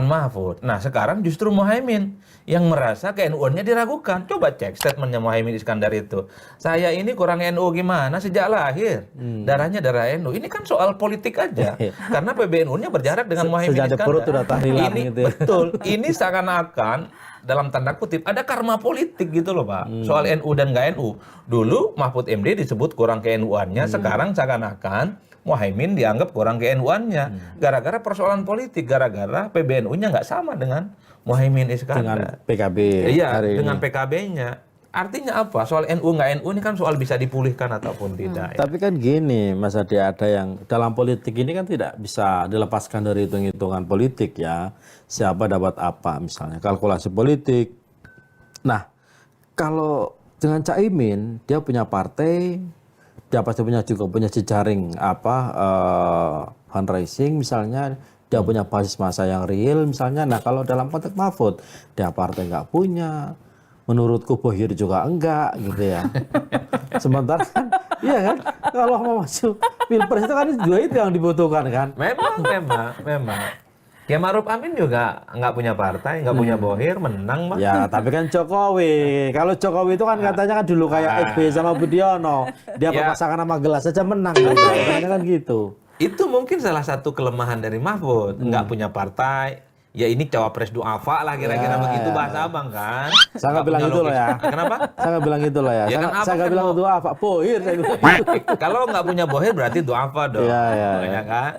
A: Mahfud. Nah sekarang justru Muhaimin yang merasa ke-NU-nya diragukan. Coba cek statementnya Muhaimin Iskandar itu. Saya ini kurang NU gimana sejak lahir. Darahnya darah NU. Ini kan soal politik aja. Karena PBNU-nya berjarak dengan Muhaimin
B: Sejak
A: Iskandar.
B: perut udah tahlilan
A: Ini
B: gitu ya.
A: betul. Ini seakan-akan dalam tanda kutip ada karma politik gitu loh Pak. Soal NU dan nggak NU. Dulu Mahfud MD disebut kurang ke-NU-annya. Sekarang seakan-akan Muhaimin dianggap kurang ke-NU-annya gara-gara persoalan politik, gara-gara PBNU-nya nggak sama dengan Muhaimin
B: Dengan
A: Iskandar.
B: PKB
A: Iya,
B: hari
A: dengan
B: ini.
A: PKB-nya. Artinya apa? Soal NU nggak NU ini kan soal bisa dipulihkan ataupun tidak. Ya.
B: Tapi kan gini, Mas Adi, ada yang dalam politik ini kan tidak bisa dilepaskan dari hitung-hitungan politik ya. Siapa dapat apa misalnya, kalkulasi politik. Nah, kalau dengan Caimin, dia punya partai, dia pasti punya jejaring fundraising misalnya, dia punya basis massa yang real misalnya. Nah kalau dalam konteks Mahfud, dia partai nggak punya, menurutku Bohir juga enggak gitu ya. Sementara kan, iya kan, kalau mau masuk pilpres itu kan dua itu yang dibutuhkan kan.
A: Memang. Kiai Ma'ruf Amin juga nggak punya partai, nggak punya Bohir, menang mah.
B: Ya, tapi kan Jokowi. Kalau Jokowi itu kan katanya kan dulu kayak SBY sama Budiono. Dia
A: Ya.
B: berpasangan sama gelas aja menang. Katanya kan gitu.
A: Itu mungkin salah satu kelemahan dari Mahfud, nggak punya partai. Ya ini cawapres duafa lah kira-kira begitu bahasa abang kan.
B: Saya nggak bilang
A: punya
B: gitu loh
A: logis.
B: ya.
A: Kenapa?
B: Saya nggak bilang gitu lah ya.
A: Ya kan
B: Saya
A: abang
B: nggak
A: kan
B: bilang
A: mau-
B: itu apa. Bohir saya bilang.
A: Kalau nggak punya Bohir berarti duafa dong.
B: Iya.
A: Ya kan?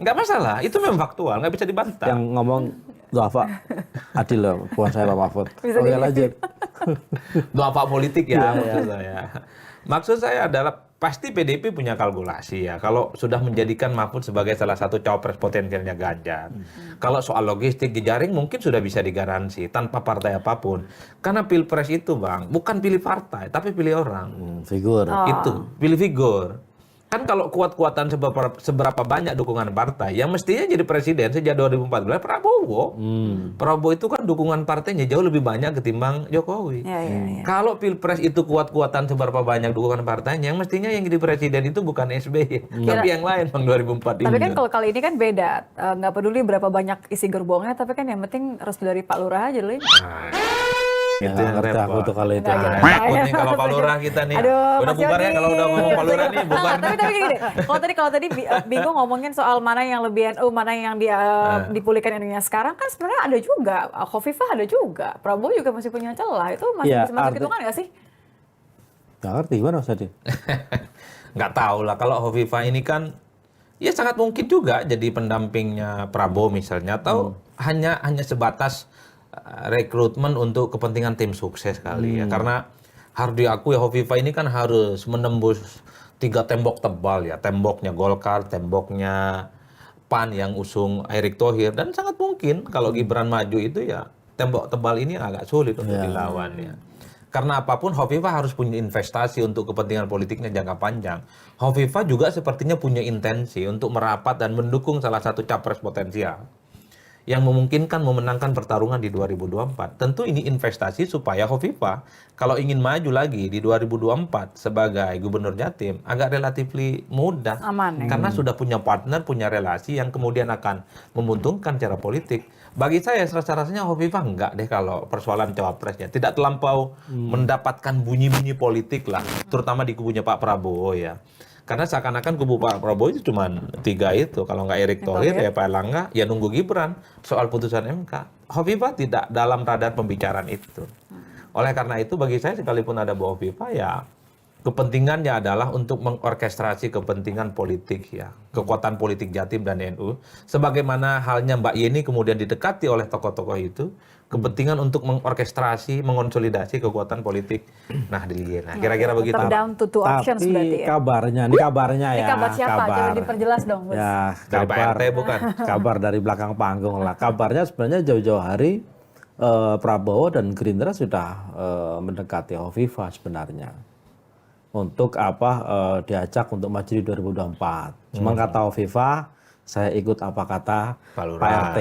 A: Nggak masalah, itu memang faktual, nggak bisa dibantah.
B: Yang ngomong apa? Adil loh, bukan saya Pak Mahfud. Oke lanjut.
A: Duafa politik ya,
B: Iya,
A: maksud saya. Maksud saya adalah pasti PDIP punya kalkulasi ya. Kalau sudah menjadikan Mahfud sebagai salah satu cawapres potensialnya Ganjar. Kalau soal logistik jejaring mungkin sudah bisa digaransi tanpa partai apapun. Karena pilpres itu Bang, bukan pilih partai, tapi pilih orang.
B: Figur.
A: Itu, pilih figur. Kan kalau kuat-kuatan seberapa banyak dukungan partai, yang mestinya jadi presiden sejak 2014 Prabowo. Prabowo itu kan dukungan partainya jauh lebih banyak ketimbang Jokowi.
C: Ya.
A: Kalau pilpres itu kuat-kuatan seberapa banyak dukungan partainya, yang mestinya yang jadi presiden itu bukan SBY, tapi yang lain Bang 2004
C: Tapi
A: ini.
C: kan kalau kali ini kan beda, nggak peduli berapa banyak isi gerbongnya, tapi kan yang penting restu dari Pak Lurah aja dulu.
A: Nah,
B: Ya,
A: itu
B: nggak
A: yang
B: ngerti aku
A: repot.
B: tuh kalau itu.
C: Nggak,
A: Nah, takut nih kalau Pak Lurah kita nih.
C: Aduh,
A: Udah
C: Mas
A: bubar ya
C: Yoni.
A: kalau udah ngomong Pak Lurah nih bubar.
C: Tapi gini, kalau tadi bingung ngomongin soal mana yang lebih NU, mana yang dipulihkan NU-nya sekarang kan sebenarnya ada juga, Khofifah ada juga, Prabowo juga masih punya celah, itu masih
B: Ya,
C: bisa masuk hitungan nggak sih?
B: Nggak ngerti gimana Mas Adi?
A: Nggak tahu lah kalau Hovifah ini kan ya sangat mungkin juga jadi pendampingnya Prabowo misalnya atau hanya sebatas rekrutmen untuk kepentingan tim sukses kali ya, karena harus diakui Hovifah ini kan harus menembus 3 tembok tebal ya, temboknya Golkar, temboknya PAN yang usung Erick Thohir, dan sangat mungkin kalau Gibran maju itu ya tembok tebal ini agak sulit untuk dilawan ya. Karena apapun Hovifah harus punya investasi untuk kepentingan politiknya jangka panjang. Hovifah juga sepertinya punya intensi untuk merapat dan mendukung salah satu capres potensial yang memungkinkan memenangkan pertarungan di 2024. Tentu ini investasi supaya Hovifah kalau ingin maju lagi di 2024 sebagai gubernur Jatim agak relatif mudah.
C: Aman, ya.
A: Karena sudah punya partner, punya relasi yang kemudian akan menguntungkan secara politik. Bagi saya rasa-rasanya Hovifah enggak deh kalau persoalan cawapresnya. Tidak terlampau mendapatkan bunyi-bunyi politik lah, terutama di kubunya Pak Prabowo ya. Karena seakan-akan kubu Pak Prabowo itu cuma 3 itu. Kalau nggak Erick Thohir, ya Pak Erlangga, ya nunggu Gibran soal putusan MK. Hovifah tidak dalam radar pembicaraan itu. Oleh karena itu bagi saya sekalipun ada Bu Hovifah ya kepentingannya adalah untuk mengorkestrasi kepentingan politik ya, kekuatan politik Jatim dan NU. Sebagaimana halnya Mbak Yeni kemudian didekati oleh tokoh-tokoh itu, kepentingan untuk mengorkestrasi, mengonsolidasi kekuatan politik Nahdliyin. Nah, kira-kira begitu.
C: Tetap down to two options
B: Tapi
C: berarti ya.
B: kabarnya, ini kabarnya ya.
C: Ini kabar siapa? Coba diperjelas dong, Gus.
B: Ya,
A: Dari Pak RT bukan?
B: Kabar dari belakang panggung lah. Kabarnya sebenarnya jauh-jauh hari Prabowo dan Gerindra sudah mendekati Hovifah sebenarnya. Untuk diajak untuk maju di 2024. Cuma kata Hovifah, saya ikut apa kata
A: Pak Lurah.
B: Pak RT.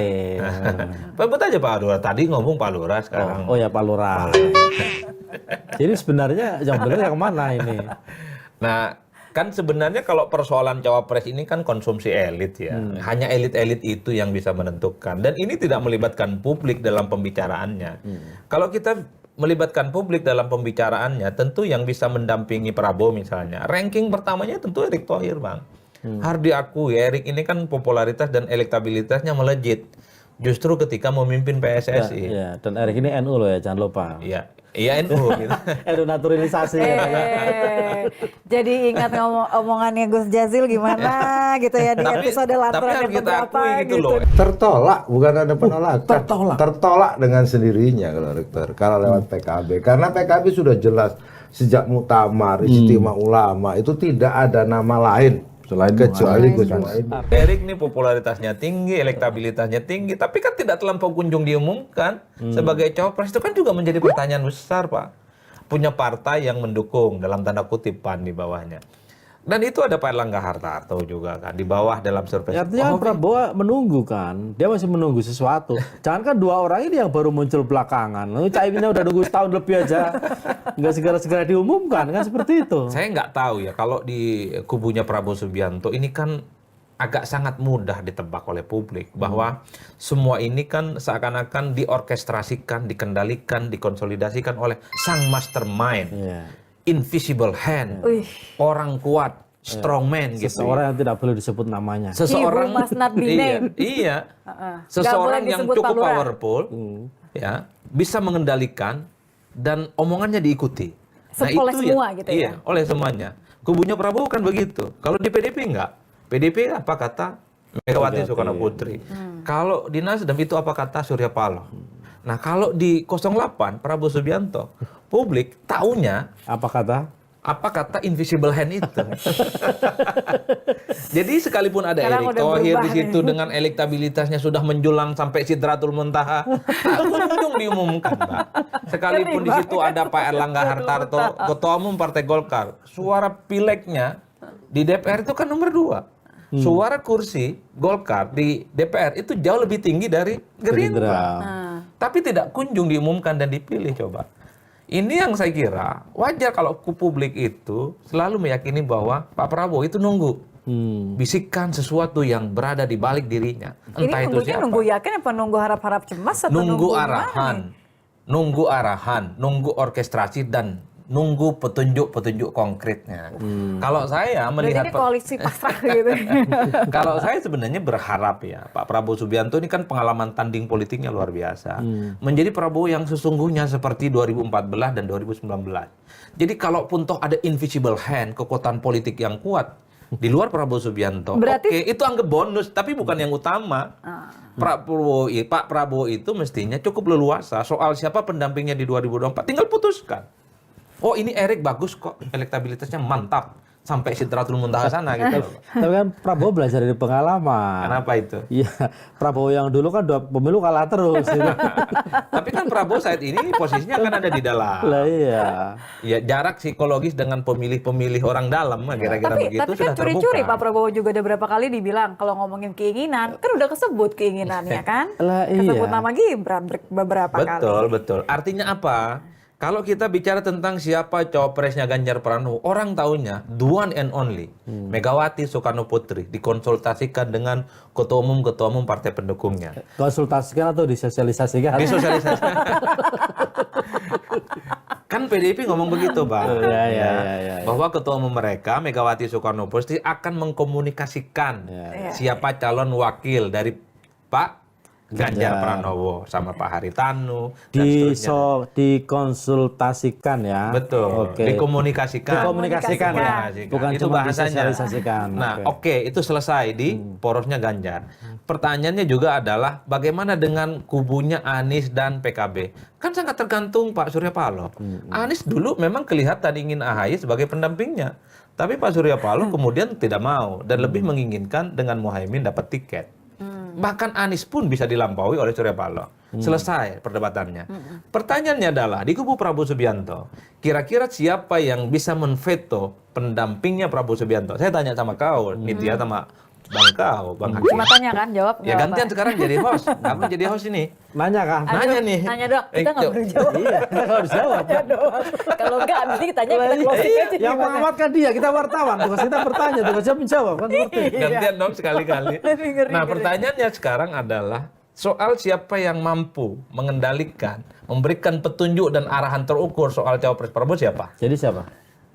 A: Sebut aja Pak Lurah. Tadi ngomong Pak Lurah sekarang.
B: Oh ya Pak Lurah. Jadi sebenarnya yang benar yang mana ini?
A: Nah, kan sebenarnya kalau persoalan cawapres ini kan konsumsi elit ya. Hanya elit-elit itu yang bisa menentukan. Dan ini tidak melibatkan publik dalam pembicaraannya. Kalau kita melibatkan publik dalam pembicaraannya, tentu yang bisa mendampingi Prabowo misalnya. Ranking pertamanya tentu Erick Thohir, Bang. Harus diakui, Erick ini kan popularitas dan elektabilitasnya melejit. Justru ketika memimpin PSSI.
B: Ya, dan Erick ini NU loh ya, jangan lupa.
A: Iya, iya NU. Gitu.
B: NU naturalisasi katanya.
C: Jadi ingat omongannya Gus Jazil gimana gitu ya di episode
A: tapi
C: Lantron
A: harus
C: yang
A: kita
C: keberapa
A: akui gitu loh.
E: Tertolak, bukan ada penolakan.
B: Tertolak.
E: Dengan sendirinya kalau rektor, kalau lewat PKB. Karena PKB sudah jelas sejak Muktamar, Istimewa Ulama itu tidak ada nama lain selain kecuali Gus Muhaimin.
A: Erick nih popularitasnya tinggi, elektabilitasnya tinggi, tapi kan tidak terlampau kunjung diumumkan sebagai cawapres. Itu kan juga menjadi pertanyaan besar, Pak. Punya partai yang mendukung dalam tanda kutip PAN di bawahnya. Dan itu ada Pak Erlangga Hartarto juga kan di bawah dalam survei.
B: Artinya Prabowo menunggu kan, dia masih menunggu sesuatu. Jangan kan dua orang ini yang baru muncul belakangan. Lalu Caiminnya udah nunggu setahun lebih aja, nggak segera-segera diumumkan kan seperti itu.
A: Saya nggak tahu ya kalau di kubunya Prabowo Subianto ini kan agak sangat mudah ditebak oleh publik bahwa semua ini kan seakan-akan diorkestrasikan, dikendalikan, dikonsolidasikan oleh sang mastermind.
B: Iya.
A: Invisible hand, orang kuat, strongman gitu.
B: Seseorang yang tidak boleh disebut namanya.
A: Seseorang
C: He who must not be named.
A: Iya.
C: Nggak
A: Seseorang
C: boleh
A: yang
C: disebut
A: cukup
C: Pak Lurah.
A: powerful, ya, bisa mengendalikan dan omongannya diikuti.
C: Oleh semua gitu ya?
A: Iya, oleh semuanya. Kubunya Prabowo kan begitu. Kalau di PDP enggak. PDP apa kata Megawati Soekarno Putri. Kalau di Nasdem itu apa kata Surya Paloh. Nah, kalau di 08 Prabowo Subianto, publik taunya
B: Apa kata?
A: apa kata invisible hand itu. Jadi sekalipun ada
C: Sekarang
A: Erick
C: udah
A: Thohir
C: berubah
A: di situ dengan elektabilitasnya sudah menjulang sampai Sidratul Muntaha, tak kunjung diumumkan, Pak. Sekalipun di situ ada Pak Erlangga Hartarto, Ketua Umum Partai Golkar, suara pileknya di DPR itu kan nomor 2. Suara kursi Golkar di DPR itu jauh lebih tinggi dari Gerindra. Tapi tidak kunjung diumumkan dan dipilih, coba. Ini yang saya kira wajar kalau publik itu selalu meyakini bahwa Pak Prabowo itu nunggu bisikan sesuatu yang berada di balik dirinya.
C: Ini
A: Entah itu
C: nunggunya
A: siapa.
C: nunggu yakin apa nunggu harap-harap cemas atau
A: Nunggu
C: gimana
A: arahan,
C: nih?
A: nunggu arahan, nunggu orkestrasi dan nunggu petunjuk-petunjuk konkretnya. Kalau saya
C: Berarti
A: melihat
C: ini koalisi pasrah gitu.
A: kalau saya sebenarnya berharap ya Pak Prabowo Subianto ini kan pengalaman tanding politiknya luar biasa. Menjadi Prabowo yang sesungguhnya seperti 2014 dan 2019. Jadi kalaupun toh ada invisible hand, kekuatan politik yang kuat di luar Prabowo Subianto,
C: Berarti-
A: oke, itu anggap bonus tapi bukan yang utama. Pak Prabowo itu mestinya cukup leluasa soal siapa pendampingnya di 2024, tinggal putuskan. Oh ini Erick bagus kok, elektabilitasnya mantap sampai Sidratul Muntaha sana gitu.
B: Tapi kan Prabowo belajar dari pengalaman.
A: Kenapa itu?
B: Iya, Prabowo yang dulu kan 2 pemilu kalah terus. Gitu.
A: Tapi kan Prabowo saat ini posisinya kan ada di dalam.
B: Lah iya.
A: Ya jarak psikologis dengan pemilih-pemilih orang dalam kira-kira begitu
C: Tapi
A: sudah
C: kan curi-curi
A: terbuka.
C: Pak Prabowo juga udah berapa kali dibilang kalau ngomongin keinginan, kan udah kesebut keinginannya kan?
B: Lah,
C: Kesebut
B: iya.
C: nama Gibran beberapa kali.
A: Betul. Artinya apa? Kalau kita bicara tentang siapa cawapresnya Ganjar Pranowo, orang taunya the one and only Megawati Soekarno Putri dikonsultasikan dengan ketua umum partai pendukungnya.
B: Konsultasikan atau disosialisasikan?
A: Disosialisasi. Kan PDIP ngomong begitu, Pak.
B: Iya.
A: Bahwa ketua umum mereka Megawati Soekarno Putri akan mengkomunikasikan siapa calon wakil dari Pak Ganjar Pranowo sama Pak Haritanu dan seterusnya.
B: Dikonsultasikan ya.
A: Betul.
B: Oke.
A: Dikomunikasikan.
B: Dikomunikasikan ya. Bukan
A: itu
B: cuma
A: bahasanya.
B: disosialisasikan.
A: Nah, oke, itu selesai di porosnya Ganjar. Pertanyaannya juga adalah bagaimana dengan kubunya Anies dan PKB? Kan sangat tergantung Pak Surya Paloh. Anies dulu memang kelihatan ingin AHY sebagai pendampingnya. Tapi Pak Surya Paloh kemudian tidak mau dan lebih menginginkan dengan Muhaimin dapat tiket. Bahkan Anies pun bisa dilampaui oleh Surya Paloh. Selesai perdebatannya. Pertanyaannya adalah di kubu Prabowo Subianto, kira-kira siapa yang bisa menveto pendampingnya Prabowo Subianto? Saya tanya sama kau, Nitya sama Bang Hakim.
C: Cuma tanya kan, jawab.
A: Ya
C: nggak
A: gantian
C: apa-apa.
A: sekarang jadi host. Kamu jadi host ini.
B: Nanya kan?
C: Aduh,
A: Nanya nih.
C: Nanya dong, kita nggak
A: Coba.
C: perlu jawab.
B: Iya, kita harus jawab.
C: Kalau nggak, nanti ditanya kita closing aja.
B: Yang mengamatkan dia, kita wartawan, tugas kita bertanya, tugas dia menjawab kan seperti.
A: Gantian dong sekali-kali. Nah, pertanyaannya sekarang adalah soal siapa yang mampu mengendalikan, memberikan petunjuk dan arahan terukur soal cawapres Prabowo siapa?
B: Jadi siapa?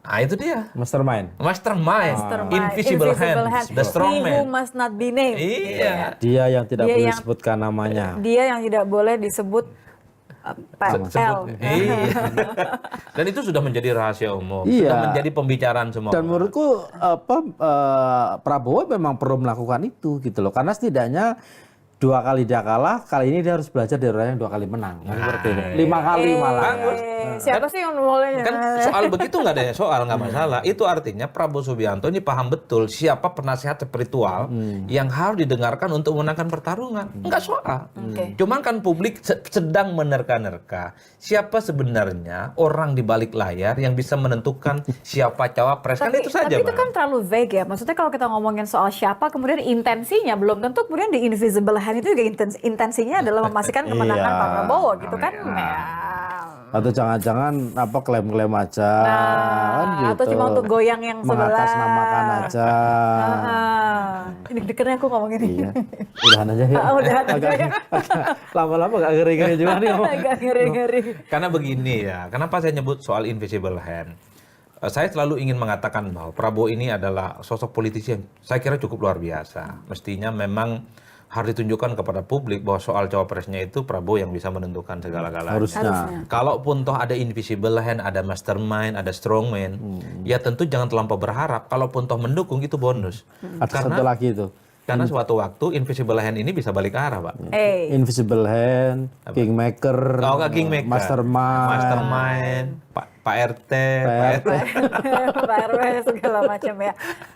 A: Nah, itu dia.
B: Mastermind.
A: Mastermind, invisible hand, the strong
C: He who
A: man.
C: must not be named.
A: Iya.
B: Dia yang tidak
C: Dia
B: boleh
C: yang-
B: disebutkan namanya.
C: Dia yang tidak boleh disebut PL.
A: Iya. Dan itu sudah menjadi rahasia umum,
B: Iya.
A: sudah menjadi pembicaraan semua.
B: Dan menurutku Prabowo memang perlu melakukan itu gitu loh, karena setidaknya 2 kali dia kalah, kali ini dia harus belajar dari orang yang 2 kali menang. Kan seperti itu. 5 kali malah.
A: Bagus.
C: Siapa sih yang boleh?
A: Kan soal begitu nggak ada soal, nggak masalah. Itu artinya Prabowo Subianto ini paham betul siapa penasehat spiritual yang harus didengarkan untuk memenangkan pertarungan. Nggak soal. Cuman kan publik sedang menerka-nerka siapa sebenarnya orang di balik layar yang bisa menentukan siapa cawapres. Kan itu saja,
C: tapi itu
A: Bang.
C: kan terlalu vague ya. Maksudnya kalau kita ngomongin soal siapa, kemudian intensinya belum tentu kemudian di invisible hand itu juga intensinya adalah memastikan kemenangan
B: Iya.
C: Pak Prabowo gitu kan.
B: Atau jangan-jangan klaim-klaim aja kan gitu.
C: Atau cuma untuk goyang yang sebelah.
B: Mengatasnamakan aja.
C: Ini deg-degannya aku ngomong ini.
B: Iya. Udahan aja ya.
C: Udahan aja ya.
B: Lama-lama agak ngeri-ngeri juga nih.
C: Agak ngeri-ngeri.
A: Karena begini ya, kenapa saya nyebut soal invisible hand? Saya selalu ingin mengatakan bahwa Prabowo ini adalah sosok politisi yang saya kira cukup luar biasa. Mestinya memang harus ditunjukkan kepada publik bahwa soal cawapresnya itu Prabowo yang bisa menentukan segala-galanya.
B: Harusnya.
A: Kalaupun toh ada invisible hand, ada mastermind, ada strongman, ya tentu jangan terlampau berharap. Kalaupun toh mendukung itu bonus.
B: Ada satu lagi itu.
A: Karena suatu waktu invisible hand ini bisa balik arah, Pak.
B: Invisible Hand, Kingmaker,
A: Oh, nggak Kingmaker. Mastermind, Pak RT,
C: Pak RW segala macam ya.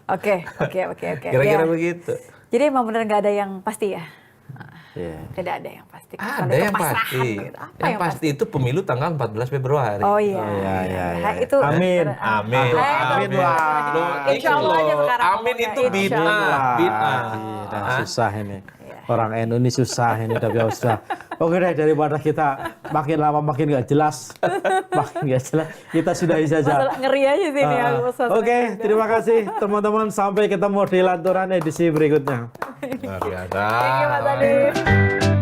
C: Oke.
A: kira-kira
C: Ya.
A: begitu.
C: Jadi emang bener nggak ada yang pasti ya?
B: Iya.
C: Tidak ada yang pasti.
A: Ada yang pasti.
C: Gitu. Apa
A: Yang pasti itu pemilu tanggal 14 Februari.
C: Oh iya.
B: iya.
C: Itu
B: Amin.
A: Amin.
C: Amin.
A: Loh,
C: Insya Allah aja
A: loh.
C: sekarang
A: Amin
C: ngomongnya,
A: itu
C: insya
A: bid'ah. Bid'ah.
B: Iya, susah ini. Orang NU ini susah ini, tapi ya sudah. Oke deh, daripada kita makin lama makin nggak jelas, kita sudahi saja.
C: Masalah ngeri aja sih ini aku.
B: Oke, terima kasih teman-teman. Sampai ketemu di lanturan edisi berikutnya.
A: Luar biasa.
C: Thank you, Mas Adi.